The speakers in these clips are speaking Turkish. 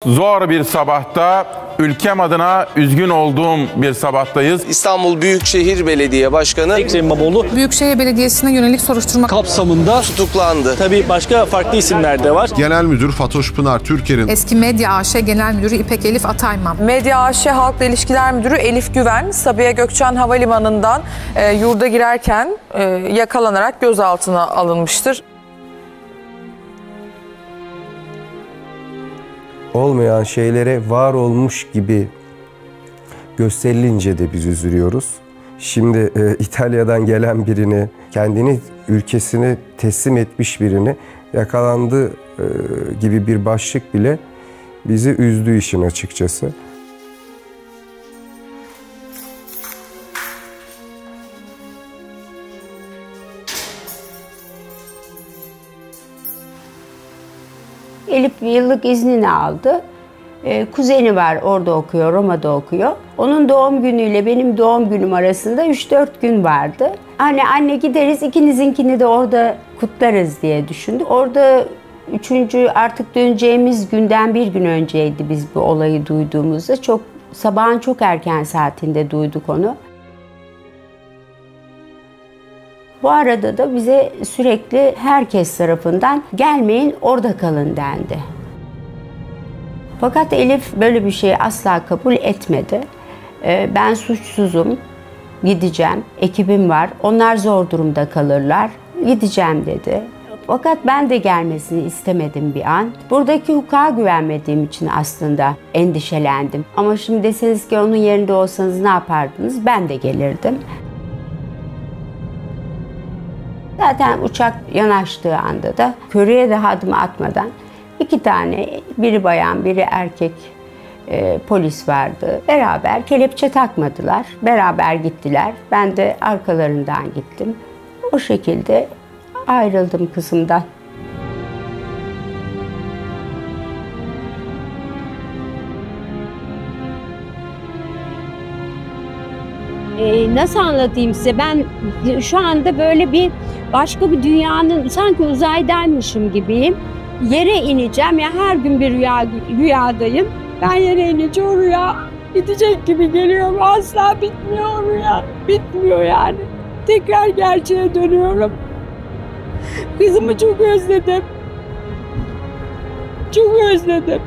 Zor bir sabahta, ülkem adına üzgün olduğum bir sabahtayız. İstanbul Büyükşehir Belediye Başkanı Ekrem İmamoğlu Büyükşehir Belediyesi'ne yönelik soruşturma kapsamında tutuklandı. Tabii başka farklı isimler de var. Genel Müdür Fatoş Pınar Türker'in Eski Medya AŞ Genel Müdürü İpek Elif Atayman. Medya AŞ Halkla İlişkiler Müdürü Elif Güven, Sabiha Gökçen Havalimanı'ndan yurda girerken yakalanarak gözaltına alınmıştır. Olmayan şeylere var olmuş gibi gösterilince de biz üzülüyoruz. Şimdi İtalya'dan gelen birini, kendini ülkesine teslim etmiş birini yakalandı gibi bir başlık bile bizi üzdü işin açıkçası. Elif yıllık iznini aldı. Kuzeni var, orada okuyor, Roma'da okuyor. Onun doğum günüyle benim doğum günüm arasında 3-4 gün vardı. Hani anne gideriz, ikinizinkini de orada kutlarız diye düşündük. Orada 3. artık döneceğimiz günden bir gün önceydi biz bu olayı duyduğumuzda. Sabahın çok erken saatinde duyduk onu. Bu arada da bize sürekli herkes tarafından gelmeyin, orada kalın dendi. Fakat Elif böyle bir şeyi asla kabul etmedi. Ben suçsuzum, gideceğim, ekibim var, onlar zor durumda kalırlar, gideceğim dedi. Fakat ben de gelmesini istemedim bir an. Buradaki hukuka güvenmediğim için aslında endişelendim. Ama şimdi deseniz ki onun yerinde olsanız ne yapardınız? Ben de gelirdim. Zaten uçak yanaştığı anda da körüye de adım atmadan 2 tane, biri bayan, biri erkek polis vardı. Beraber kelepçe takmadılar. Beraber gittiler. Ben de arkalarından gittim. O şekilde ayrıldım kızımdan. Nasıl anlatayım size? Ben şu anda böyle başka bir dünyanın, sanki uzaydaymışım gibiyim. Yere ineceğim ya, her gün bir rüyadayım. Ben yere inince o rüya gidecek gibi geliyor. Asla bitmiyor o rüya. Bitmiyor yani. Tekrar gerçeğe dönüyorum. Kızımı çok özledim. Çok özledim.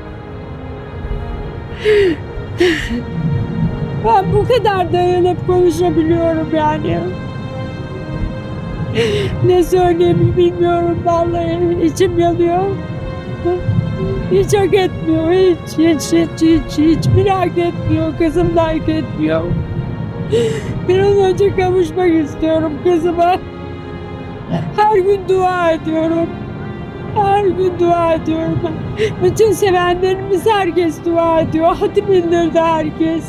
Ben bu kadar dayanıp konuşabiliyorum yani. Ne söyleyeyim bilmiyorum vallahi, içim yanıyor. Hiç hak etmiyor, hiç hak etmiyor, kızım da hak etmiyor. Bir an önce kavuşmak istiyorum kızıma. Her gün dua ediyorum. Her gün dua ediyorum. Bütün sevenlerimiz, herkes dua ediyor. Hatim indirdi herkes.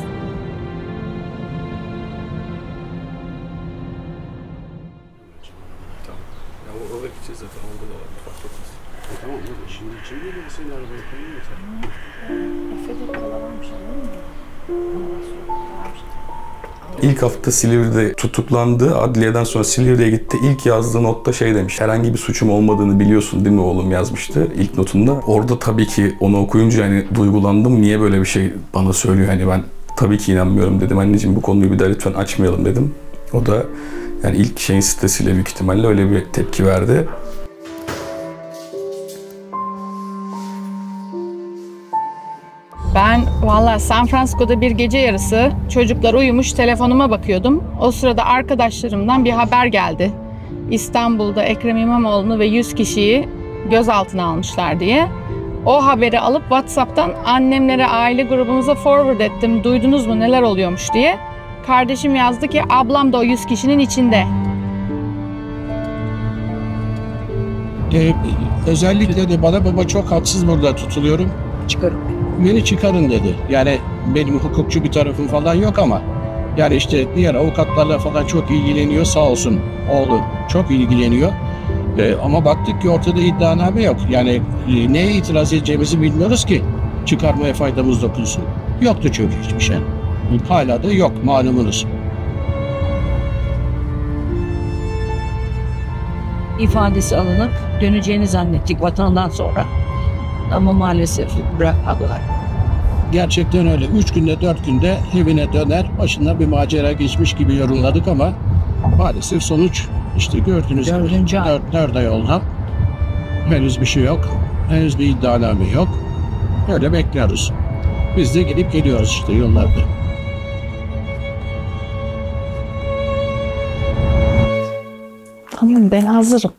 İlk hafta Silivri'de tutuklandı. Adliyeden sonra Silivri'ye gitti. İlk yazdığı notta şey demiş. Herhangi bir suçum olmadığını biliyorsun değil mi oğlum yazmıştı ilk notunda. Orada tabii ki onu okuyunca hani duygulandım. Niye böyle bir şey bana söylüyor? Hani ben tabii ki inanmıyorum dedim. Anneciğim bu konuyu bir daha lütfen açmayalım dedim. O da yani ilk şeyin sitesiyle büyük ihtimalle öyle bir tepki verdi. Ben valla San Francisco'da bir gece yarısı çocuklar uyumuş, telefonuma bakıyordum. O sırada arkadaşlarımdan bir haber geldi. İstanbul'da Ekrem İmamoğlu'nu ve 100 kişiyi gözaltına almışlar diye. O haberi alıp WhatsApp'tan annemlere, aile grubumuza forward ettim. Duydunuz mu neler oluyormuş diye. Kardeşim yazdı ki ablam da o 100 kişinin içinde. Özellikle de baba çok haksız burada tutuluyorum. Çıkarın. Beni çıkarın dedi. Yani benim hukukçu bir tarafım falan yok ama yani işte diğer avukatlarla falan çok ilgileniyor sağ olsun oğlu çok ilgileniyor. Ama baktık ki ortada iddianame yok. Yani neye itiraz edeceğimizi bilmiyoruz ki çıkarmaya faydamız dokunsun. Yoktu çünkü hiçbir şey. Hala da yok malumunuz. İfadesi alınıp döneceğini zannettik vatandan sonra. Ama maalesef bırakmadılar. Gerçekten öyle. 3 günde 4 günde evine döner, başına bir macera geçmiş gibi yorumladık ama maalesef sonuç işte gördüğünüz gibi 4 ay oldu. Henüz bir şey yok. Henüz bir iddianame yok. Böyle bekliyoruz. Biz de gidip geliyoruz işte yollarda. Tamam, ben hazırım.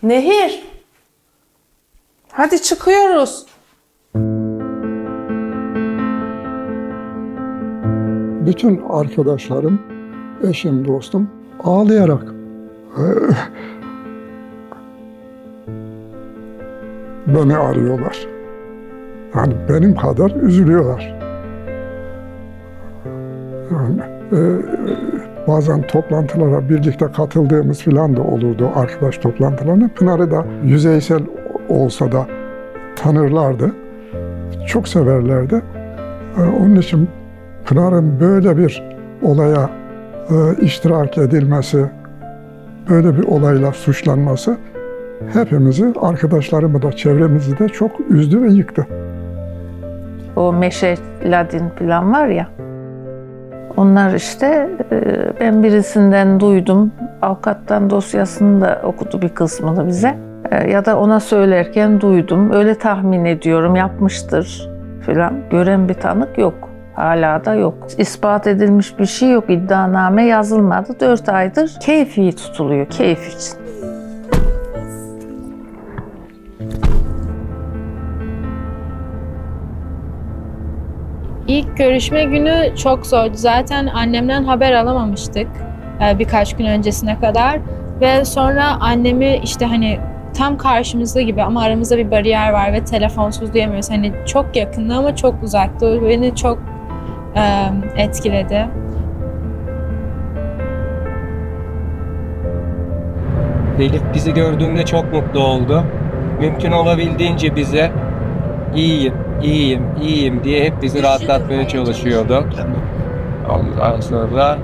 Nehir. Hadi çıkıyoruz. Bütün arkadaşlarım, eşim, dostum ağlayarak beni arıyorlar. Yani benim kadar üzülüyorlar. Yani, bazen toplantılara birlikte katıldığımız falan da olurdu, arkadaş toplantılarına. Pınar'ı da yüzeysel olsa da tanırlardı. Çok severlerdi. Onun için Pınar'ın böyle bir olaya iştirak edilmesi, böyle bir olayla suçlanması hepimizi, arkadaşlarımı da çevremizi de çok üzdü ve yıktı. O Meşe Ladin falan var ya, onlar işte ben birisinden duydum, avukattan dosyasını da okudu bir kısmını bize. Ya da ona söylerken duydum, öyle tahmin ediyorum yapmıştır falan. Gören bir tanık yok, hala da yok. İspat edilmiş bir şey yok, iddianame yazılmadı. 4 aydır keyfi tutuluyor, keyif için. İlk görüşme günü çok zordu. Zaten annemden haber alamamıştık birkaç gün öncesine kadar. Ve sonra annemi işte hani tam karşımızda gibi ama aramızda bir bariyer var ve telefonsuz duyamıyoruz. Hani çok yakındı ama çok uzaktı. Beni çok etkiledi. Elif bizi gördüğünde çok mutlu oldu. Mümkün olabildiğince bize iyiyim, iyiyim, iyiyim diye hep bizi rahatlatmaya çalışıyordu. Ondan sonra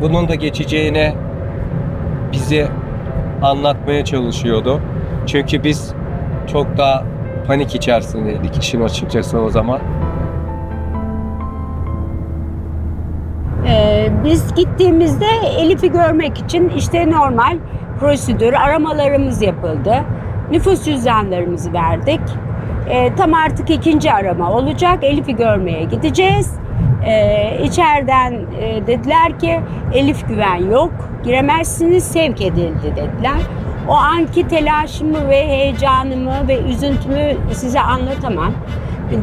bunun da geçeceğine bizi anlatmaya çalışıyordu. Çünkü biz çok daha panik içerisindeydik işin açıkçası o zaman. Biz gittiğimizde Elif'i görmek için işte normal prosedür, aramalarımız yapıldı. Nüfus cüzdanlarımızı verdik. Tam artık 2. arama olacak. Elif'i görmeye gideceğiz. İçeriden dediler ki Elif Güven yok, giremezsiniz, sevk edildi dediler. O anki telaşımı ve heyecanımı ve üzüntümü size anlatamam.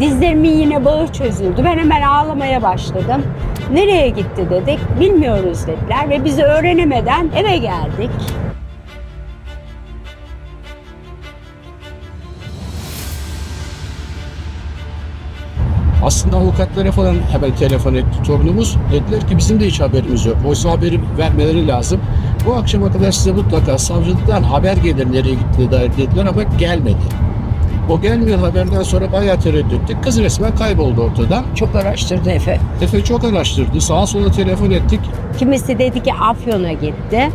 Dizlerimin yine bağı çözüldü. Ben hemen ağlamaya başladım. Nereye gitti dedik, bilmiyoruz dediler ve bizi öğrenemeden eve geldik. Aslında avukatlara falan hemen telefon etti torunumuz. Dediler ki bizim de hiç haberimiz yok. Oysa haberi vermeleri lazım. Bu akşama kadar size mutlaka savcılıktan haber gelir nereye gittiğine dair dediler ama gelmedi. O gelmeyen haberden sonra bayağı tereddüt ettik. Kız resmen kayboldu ortadan. Çok araştırdı Efe. Efe çok araştırdı. Sağa sola telefon ettik. Kimisi dedi ki Afyon'a gitti.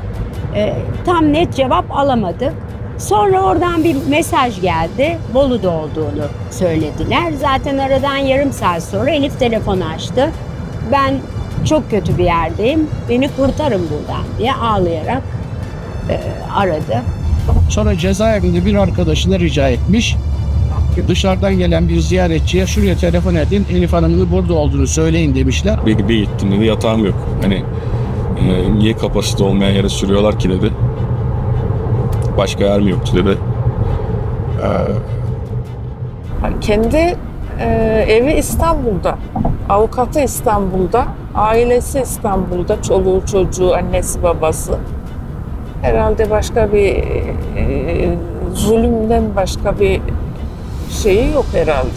Tam net cevap alamadık. Sonra oradan bir mesaj geldi. Bolu'da olduğunu söylediler. Zaten aradan yarım saat sonra Elif telefonu açtı. Ben çok kötü bir yerdeyim. Beni kurtarın buradan diye ağlayarak aradı. Sonra cezaevinde bir arkadaşına rica etmiş. Dışarıdan gelen bir ziyaretçiye şuraya telefon edin, Elif Hanım'ın burada olduğunu söyleyin demişler. Bir gittim dedi, yatağım yok. Hani niye kapasite olmayan yere sürüyorlar ki dedi. Başka yer mi yoktu dedi. Kendi evi İstanbul'da, avukatı İstanbul'da, ailesi İstanbul'da, çoluğu çocuğu, annesi babası. Herhalde başka bir zulümden başka bir şeyi yok herhalde.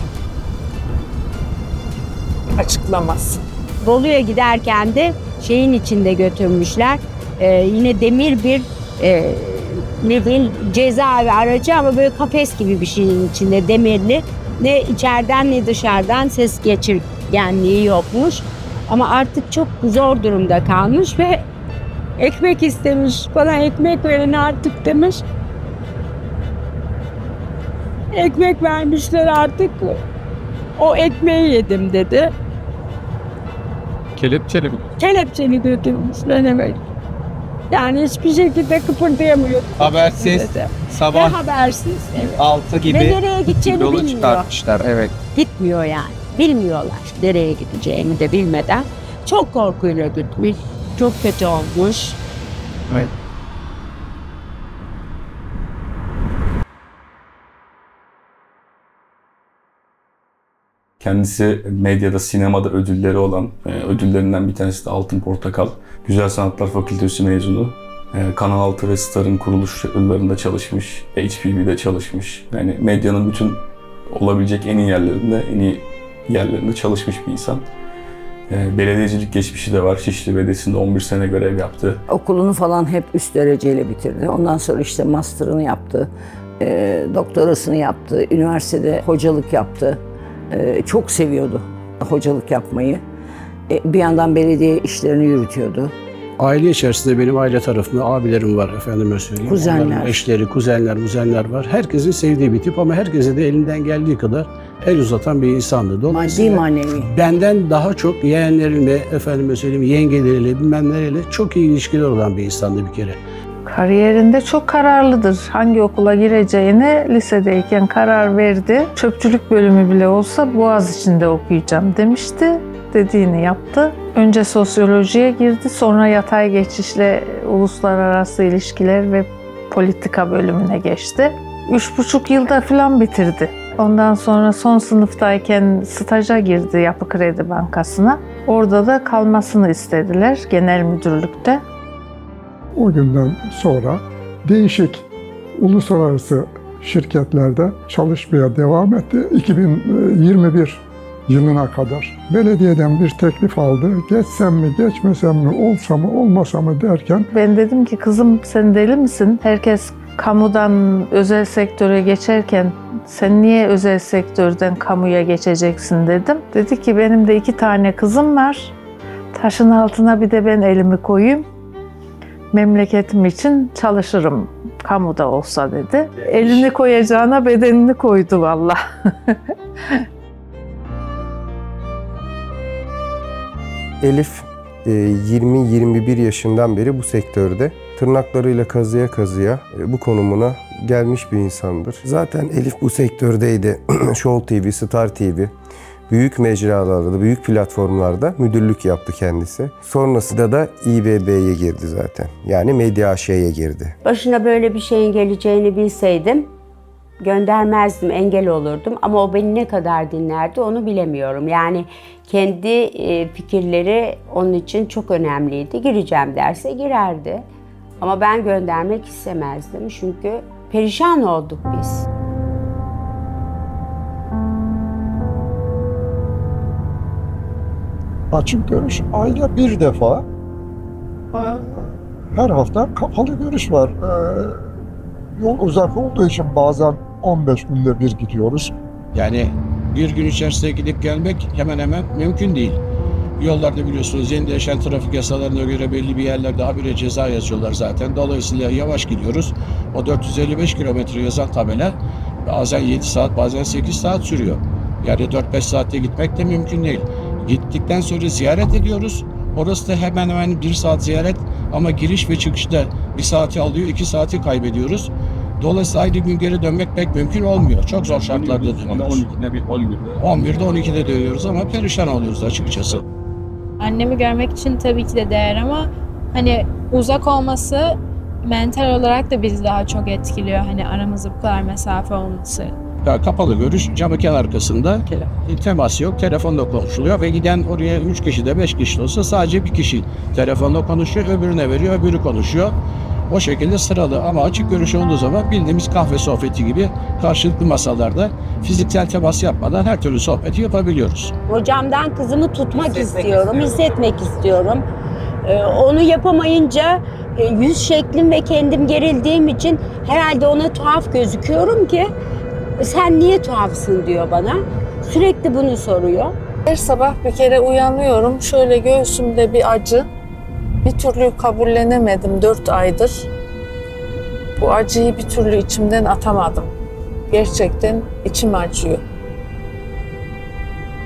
Açıklaması. Bolu'ya giderken de şeyin içinde götürmüşler. Yine demir bir ne diyeyim, cezaevi aracı ama böyle kafes gibi bir şeyin içinde demirli. Ne içeriden ne dışarıdan ses geçirgenliği yokmuş. Ama artık çok zor durumda kalmış ve ekmek istemiş. Bana ekmek verin artık demiş. Ekmek vermişler artık. O ekmeği yedim dedi. Kelepçeli mi? Kelepçeli götürmüşler evet. Yani hiçbir şekilde kıpırdayamıyor. Habersiz. Sabah habersiz. Evet. 6 gibi Ve nereye gideceğini yolu bilmiyor. çıkartmışlar. Evet. Gitmiyor yani. Bilmiyorlar nereye gideceğini de bilmeden. Çok korkuyla gitmiş. Çok kötü olmuş. Evet. Kendisi medyada, sinemada ödülleri olan, ödüllerinden bir tanesi de Altın Portakal. Güzel Sanatlar Fakültesi mezunu. Kanal 6 ve Star'ın kuruluş yıllarında çalışmış, HPB'de çalışmış. Yani medyanın bütün olabilecek en iyi yerlerinde çalışmış bir insan. Belediyecilik geçmişi de var. Şişli Belediyesi'nde 11 sene görev yaptı. Okulunu falan hep üst dereceyle bitirdi. Ondan sonra işte master'ını yaptı, doktorasını yaptı, üniversitede hocalık yaptı. Çok seviyordu hocalık yapmayı. Bir yandan belediye işlerini yürütüyordu. Aile içerisinde benim aile tarafımda abilerim var efendime söyleyeyim. Kuzenler. Onların eşleri, kuzenler var. Herkesin sevdiği bir tip ama herkese de elinden geldiği kadar el uzatan bir insandı. Maddi manevi. Benden daha çok yeğenlerimle, efendime söyleyeyim yengeleriyle, bilmem nereyle çok iyi ilişkiler olan bir insandı bir kere. Kariyerinde çok kararlıdır. Hangi okula gireceğine lisedeyken karar verdi. Çöpçülük bölümü bile olsa Boğaziçi'nde okuyacağım demişti. Dediğini yaptı. Önce sosyolojiye girdi, sonra yatay geçişle uluslararası ilişkiler ve politika bölümüne geçti. 3,5 yılda falan bitirdi. Ondan sonra son sınıftayken staja girdi Yapı Kredi Bankası'na. Orada da kalmasını istediler genel müdürlükte. O günden sonra değişik uluslararası şirketlerde çalışmaya devam etti. 2021 yılına kadar belediyeden bir teklif aldı. Geçsem mi, geçmesem mi, olsa mı, olmasa mı derken. Ben dedim ki kızım sen deli misin? Herkes kamudan özel sektöre geçerken sen niye özel sektörden kamuya geçeceksin dedim. Dedi ki benim de 2 tane kızım var. Taşın altına bir de ben elimi koyayım. Memleketim için çalışırım kamuda olsa dedi. Elini koyacağına bedenini koydu vallahi. Elif 20-21 yaşından beri bu sektörde tırnaklarıyla kazıya kazıya bu konumuna gelmiş bir insandır. Zaten Elif bu sektördeydi. Show TV, Star TV, büyük mecralarda, büyük platformlarda müdürlük yaptı kendisi. Sonrasında da İBB'ye girdi zaten. Yani Medya AŞ'ye girdi. Başına böyle bir şeyin geleceğini bilseydim göndermezdim, engel olurdum. Ama o beni ne kadar dinlerdi onu bilemiyorum. Yani kendi fikirleri onun için çok önemliydi. Gireceğim derse girerdi. Ama ben göndermek istemezdim çünkü perişan olduk biz. Açık görüş ayda bir defa, her hafta kapalı görüş var. Yol uzak olduğu için bazen 15 günde bir gidiyoruz. Yani bir gün içerisinde gidip gelmek hemen hemen mümkün değil. Yollarda biliyorsunuz yeni değişen trafik yasalarına göre belli bir yerlerde habire ceza yazıyorlar zaten. Dolayısıyla yavaş gidiyoruz. O 455 kilometre yazan tabela bazen 7 saat bazen 8 saat sürüyor. Yani 4-5 saatte gitmek de mümkün değil. Gittikten sonra ziyaret ediyoruz. Orası da hemen hemen 1 saat ziyaret ama giriş ve çıkışta 1 saati alıyor, 2 saati kaybediyoruz. Dolayısıyla aynı gün geri dönmek pek mümkün olmuyor. Çok zor şartlarda dönüyoruz. 11'de 12'de dönüyoruz ama perişan oluyoruz açıkçası. Annemi görmek için tabii ki de değer ama hani uzak olması mental olarak da bizi daha çok etkiliyor. Hani aramızda bu kadar mesafe olması. Ya kapalı görüş, camı kenar arkasında temas yok, telefonla konuşuluyor ve giden oraya 3 kişi de 5 kişi de olsa sadece bir kişi telefonla konuşuyor, öbürüne veriyor, öbürü konuşuyor. O şekilde sıralı ama açık görüş olduğu zaman bildiğimiz kahve sohbeti gibi karşılıklı masalarda fiziksel temas yapmadan her türlü sohbeti yapabiliyoruz. Hocamdan kızımı tutmak istiyorum, hissetmek istiyorum. Onu yapamayınca yüz şeklim ve kendim gerildiğim için herhalde ona tuhaf gözüküyorum ki sen niye tuhafsın diyor bana. Sürekli bunu soruyor. Her sabah bir kere uyanıyorum. Şöyle göğsümde bir acı. Bir türlü kabullenemedim 4 aydır. Bu acıyı bir türlü içimden atamadım. Gerçekten içim acıyor.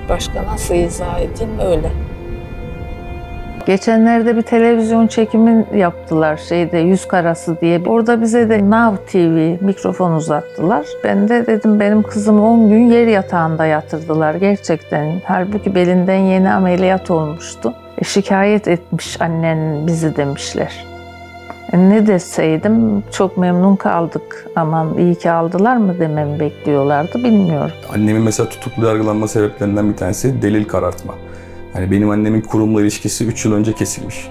Başka nasıl izah edeyim öyle. Geçenlerde bir televizyon çekimi yaptılar Yüz Karası diye. Orada bize de Now TV mikrofon uzattılar. Ben de dedim benim kızım 10 gün yer yatağında yatırdılar gerçekten. Halbuki belinden yeni ameliyat olmuştu. Şikayet etmiş annen bizi demişler. Ne deseydim çok memnun kaldık. Aman iyi ki aldılar mı dememi bekliyorlardı bilmiyorum. Annemin mesela tutuklu yargılanma sebeplerinden bir tanesi delil karartma. Hani benim annemin kurumla ilişkisi 3 yıl önce kesilmiş.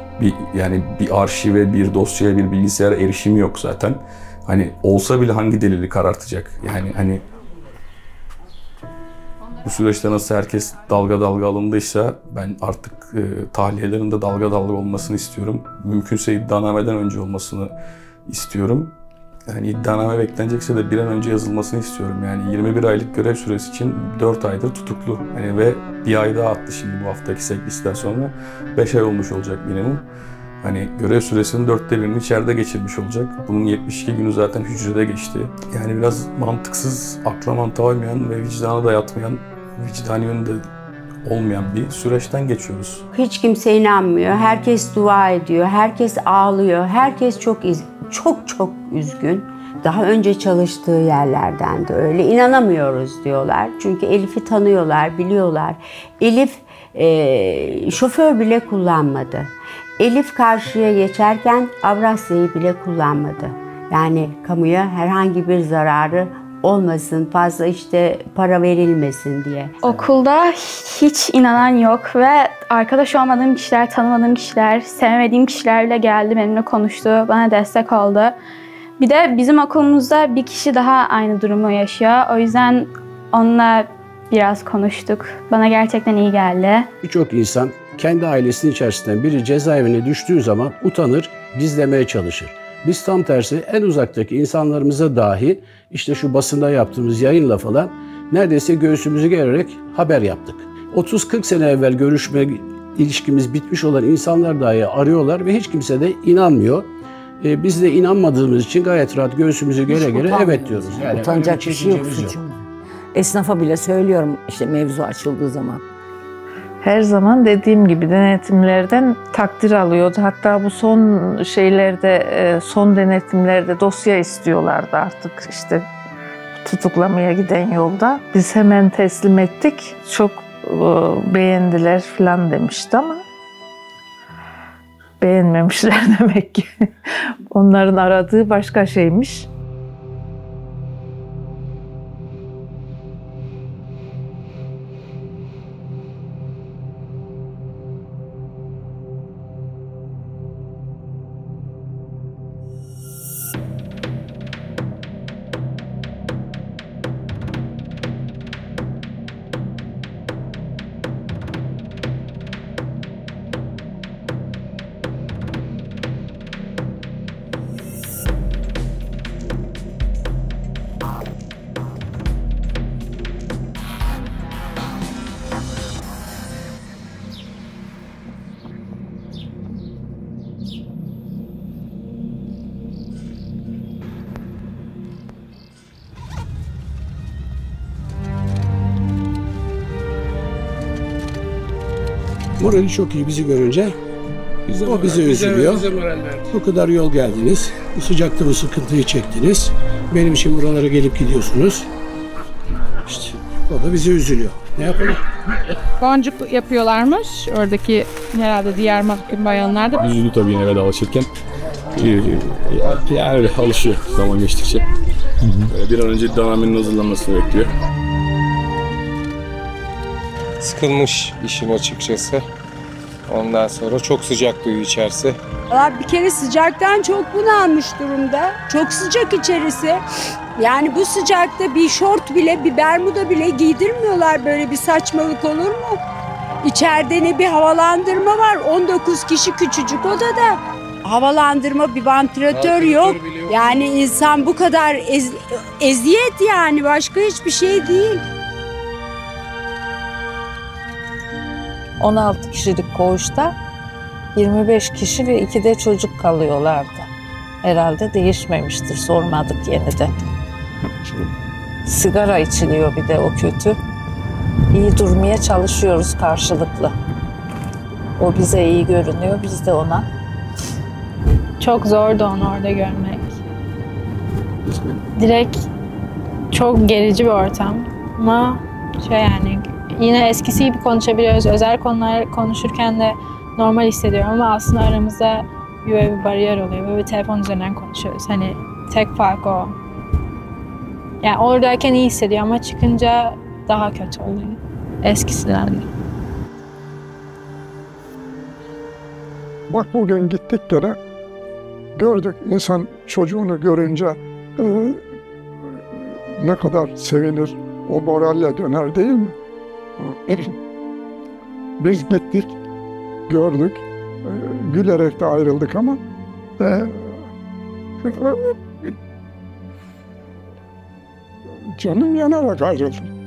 Bir arşive, bir dosyaya, bir bilgisayara erişimi yok zaten. Hani olsa bile hangi delili karartacak? Yani hani bu süreçte nasıl herkes dalga dalga alındıysa ben artık tahliyelerin de dalga dalga olmasını istiyorum. Mümkünse iddianameden önce olmasını istiyorum. Yani iddianame beklenecekse de bir an önce yazılmasını istiyorum. Yani 21 aylık görev süresi için 4 aydır tutuklu. Hani ve bir ay daha attı şimdi bu haftaki sevkisinden sonra. 5 ay olmuş olacak minimum. Hani görev süresinin 1/4'ünü içeride geçirmiş olacak. Bunun 72 günü zaten hücrede geçti. Yani biraz mantıksız, akla mantığa uymayan ve vicdana da yatmayan, vicdani yönde olmayan bir süreçten geçiyoruz. Hiç kimse inanmıyor. Herkes dua ediyor. Herkes ağlıyor. Herkes çok üzgün. Daha önce çalıştığı yerlerden de öyle. İnanamıyoruz diyorlar. Çünkü Elif'i tanıyorlar, biliyorlar. Elif şoför bile kullanmadı. Elif karşıya geçerken Avrasya'yı bile kullanmadı. Yani kamuya herhangi bir zararı olmasın, fazla para verilmesin diye. Okulda hiç inanan yok ve arkadaş olmadığım kişiler, tanımadığım kişiler, sevmediğim kişiler bile geldi, benimle konuştu, bana destek oldu. Bir de bizim okulumuzda bir kişi daha aynı durumu yaşıyor. O yüzden onunla biraz konuştuk. Bana gerçekten iyi geldi. Birçok insan kendi ailesinin içerisinden biri cezaevine düştüğü zaman utanır, gizlemeye çalışır. Biz tam tersi en uzaktaki insanlarımıza dahi şu basında yaptığımız yayınla falan neredeyse göğsümüzü gererek haber yaptık. 30-40 sene evvel ilişkimiz bitmiş olan insanlar dahi arıyorlar ve hiç kimse de inanmıyor. Biz de inanmadığımız için gayet rahat göğsümüzü gere evet diyoruz. Yani utanacak bir şey yok suçum. Esnafa bile söylüyorum mevzu açıldığı zaman. Her zaman dediğim gibi denetimlerden takdir alıyordu. Hatta bu son denetimlerde dosya istiyorlardı artık tutuklamaya giden yolda. Biz hemen teslim ettik. Çok beğendiler falan demişti ama beğenmemişler demek ki. Onların aradığı başka şeymiş. Morali çok iyi bizi görünce. O bizi üzülüyor. Bu kadar yol geldiniz. Bu sıcakta bu sıkıntıyı çektiniz. Benim için buralara gelip gidiyorsunuz. O da bizi üzülüyor. Ne yapalım? Boncuk yapıyorlarmış. Oradaki herhalde diğer mahkum bayanlar da. Üzüldü tabii yine vedalaşırken. Yani alışıyor zaman geçtikçe. Bir an önce iddianamenin hazırlanmasını bekliyor. Sıkılmış işin açıkçası. Ondan sonra çok sıcak duyuyor içerisi. Bir kere sıcaktan çok bunalmış durumda. Çok sıcak içerisi. Yani bu sıcakta bir şort bile, bir bermuda bile giydirmiyorlar. Böyle bir saçmalık olur mu? İçeride ne bir havalandırma var. 19 kişi küçücük odada. Havalandırma, bir vantilatör yok. Yani insan bu kadar eziyet yani. Başka hiçbir şey değil. 16 kişilik koğuşta 25 kişi ve 2 de çocuk kalıyorlardı. Herhalde değişmemiştir, sormadık yeniden. Sigara içiliyor bir de, o kötü. İyi durmaya çalışıyoruz karşılıklı. O bize iyi görünüyor, biz de ona. Çok zordu onu orada görmek. Direkt çok gerici bir ortam. Ama yani yine eskisi gibi konuşabiliyoruz. Özel konular konuşurken de normal hissediyorum ama aslında aramızda böyle bir bariyer oluyor. Böyle bir telefon üzerinden konuşuyoruz. Hani tek fark o. Yani oradayken iyi hissediyor ama çıkınca daha kötü oluyor. Eskisinden de. Bak bugün gittik gene gördük, insan çocuğunu görünce ne kadar sevinir, o moralle döner değil mi? Biz gittik, gördük, gülerek de ayrıldık ama canım yanarak ayrıldım.